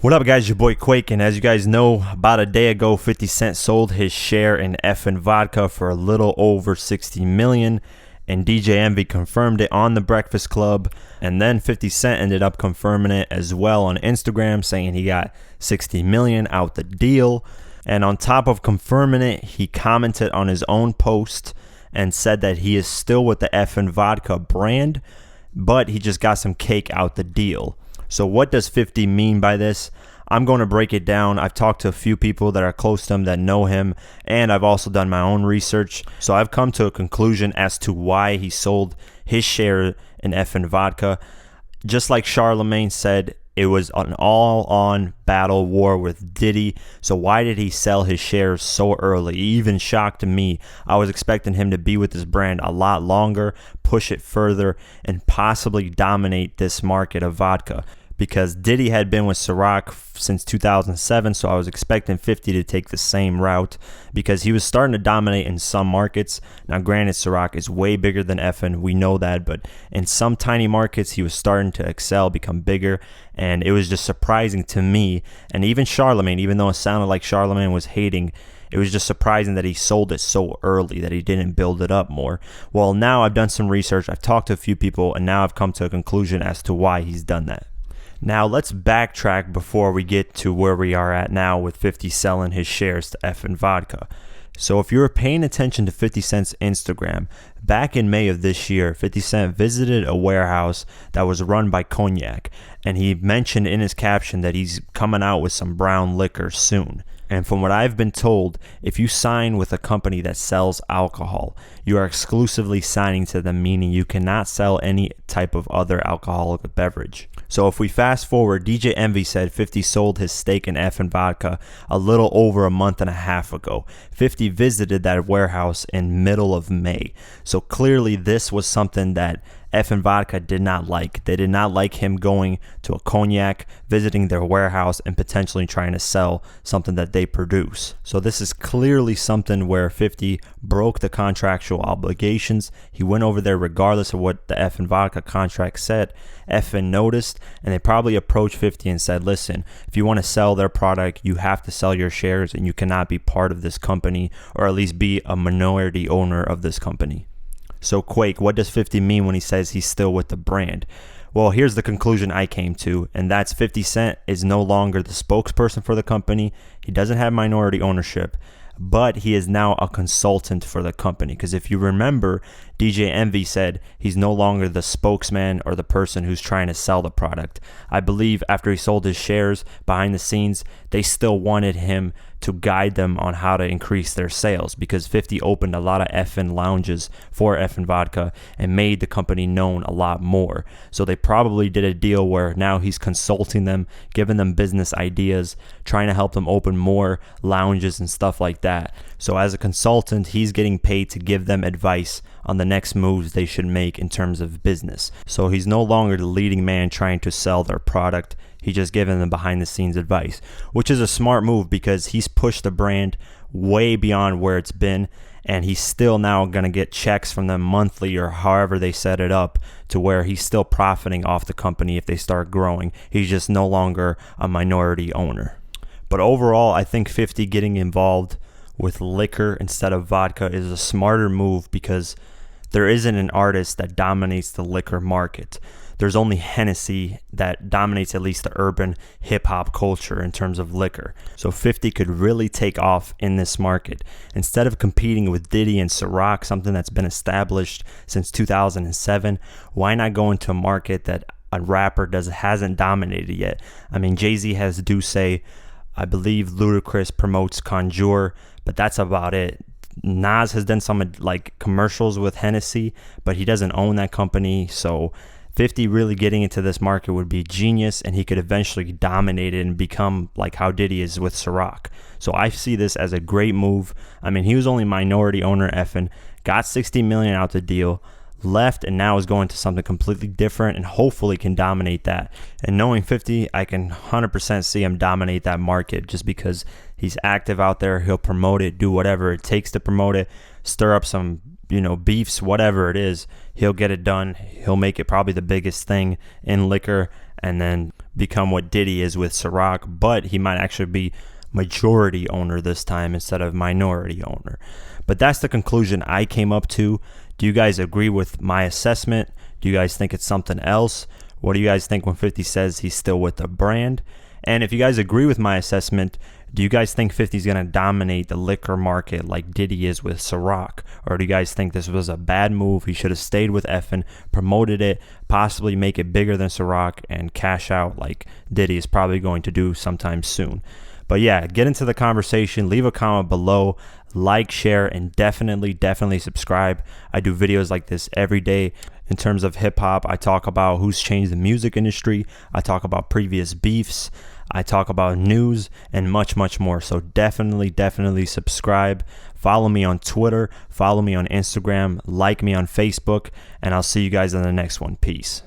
What up, guys? Your boy Quake, and as you guys know, about a day ago, 50 Cent sold his share in EFFEN Vodka for a little over $60 million, and DJ Envy confirmed it on The Breakfast Club, and then 50 Cent ended up confirming it as well on Instagram, saying he got $60 million out the deal. And on top of confirming it, he commented on his own post and said that he is still with the EFFEN Vodka brand, but he just got some cake out the deal. So what does 50 mean by this? I'm going to break it down. I've talked to a few people that are close to him that know him, and I've also done my own research. So I've come to a conclusion as to why he sold his share in EFFEN Vodka. Just like Charlemagne said, it was an all-on battle war with Diddy. So why did he sell his shares so early? It even shocked me. I was expecting him to be with this brand a lot longer, push it further, and possibly dominate this market of vodka. Because Diddy had been with Ciroc since 2007, so I was expecting 50 to take the same route because he was starting to dominate in some markets. Now, granted, Ciroc is way bigger than EFFEN, we know that, but in some tiny markets, he was starting to excel, become bigger, and it was just surprising to me, and even Charlemagne, even though it sounded like Charlemagne was hating, it was just surprising that he sold it so early, that he didn't build it up more. Well, now I've done some research, I've talked to a few people, and now I've come to a conclusion as to why he's done that. Now, let's backtrack before we get to where we are at now with 50 selling his shares to EFFEN Vodka. So if you were paying attention to 50 Cent's Instagram, back in May of this year, 50 Cent visited a warehouse that was run by Cognac, and he mentioned in his caption that he's coming out with some brown liquor soon. And from what I've been told, if you sign with a company that sells alcohol, you are exclusively signing to them, meaning you cannot sell any type of other alcoholic beverage. So if we fast forward, DJ Envy said 50 sold his stake in EFFEN Vodka a little over a month and a half ago. 50 visited that warehouse in middle of May. So clearly this was something that EFFEN Vodka did not like. They did not like him going to a Cognac, visiting their warehouse, and potentially trying to sell something that they produce. So this is clearly something where 50 broke the contractual obligations. He went over there regardless of what the EFFEN Vodka contract said. EFFEN noticed, and they probably approached 50 and said, listen, if you want to sell their product, you have to sell your shares, and you cannot be part of this company, or at least be a minority owner of this company. So Quake, what does 50 mean when he says he's still with the brand? Well, here's the conclusion I came to, and that's 50 Cent is no longer the spokesperson for the company. He doesn't have minority ownership, but he is now a consultant for the company. Because if you remember, DJ Envy said he's no longer the spokesman or the person who's trying to sell the product. I believe after he sold his shares behind the scenes, they still wanted him to guide them on how to increase their sales, because 50 opened a lot of EFFEN lounges for EFFEN Vodka and made the company known a lot more. So they probably did a deal where now he's consulting them, giving them business ideas, trying to help them open more lounges and stuff like that. So as a consultant, he's getting paid to give them advice on the next moves they should make in terms of business. So he's no longer the leading man trying to sell their product. He's just giving them behind the scenes advice, which is a smart move because he's pushed the brand way beyond where it's been, and he's still now going to get checks from them monthly or however they set it up to where he's still profiting off the company if they start growing. He's just no longer a minority owner. But overall, I think 50 getting involved with liquor instead of vodka is a smarter move because there isn't an artist that dominates the liquor market. There's only Hennessy that dominates at least the urban hip-hop culture in terms of liquor. So 50 could really take off in this market. Instead of competing with Diddy and Ciroc, something that's been established since 2007, why not go into a market that a rapper hasn't dominated yet? I mean, Jay-Z has Douce. I believe Ludacris promotes Conjure, but that's about it. Nas has done some like commercials with Hennessy, but he doesn't own that company. So 50 really getting into this market would be genius, and he could eventually dominate it and become like how Diddy is with Ciroc. So I see this as a great move. I mean, he was only minority owner EFFEN, got $60 million out the deal, left, and now is going to something completely different and hopefully can dominate that. And knowing 50, I can 100% see him dominate that market just because he's active out there. He'll promote it, do whatever it takes to promote it, stir up some beefs, whatever it is. He'll get it done. He'll make it probably the biggest thing in liquor and then become what Diddy is with Ciroc, but he might actually be majority owner this time instead of minority owner. But that's the conclusion I came up to. Do you guys agree with my assessment? Do you guys think it's something else? What do you guys think when 50 says he's still with the brand? And if you guys agree with my assessment, do you guys think 50's going to dominate the liquor market like Diddy is with Ciroc? Or do you guys think this was a bad move? He should have stayed with EFFEN, promoted it, possibly make it bigger than Ciroc, and cash out like Diddy is probably going to do sometime soon. But yeah, get into the conversation. Leave a comment below. Like, share, and definitely subscribe. I do videos like this every day. In terms of hip-hop, I talk about who's changed the music industry. I talk about previous beefs. I talk about news and much more. So definitely subscribe. Follow me on Twitter. Follow me on Instagram. Like me on Facebook. And I'll see you guys in the next one. Peace.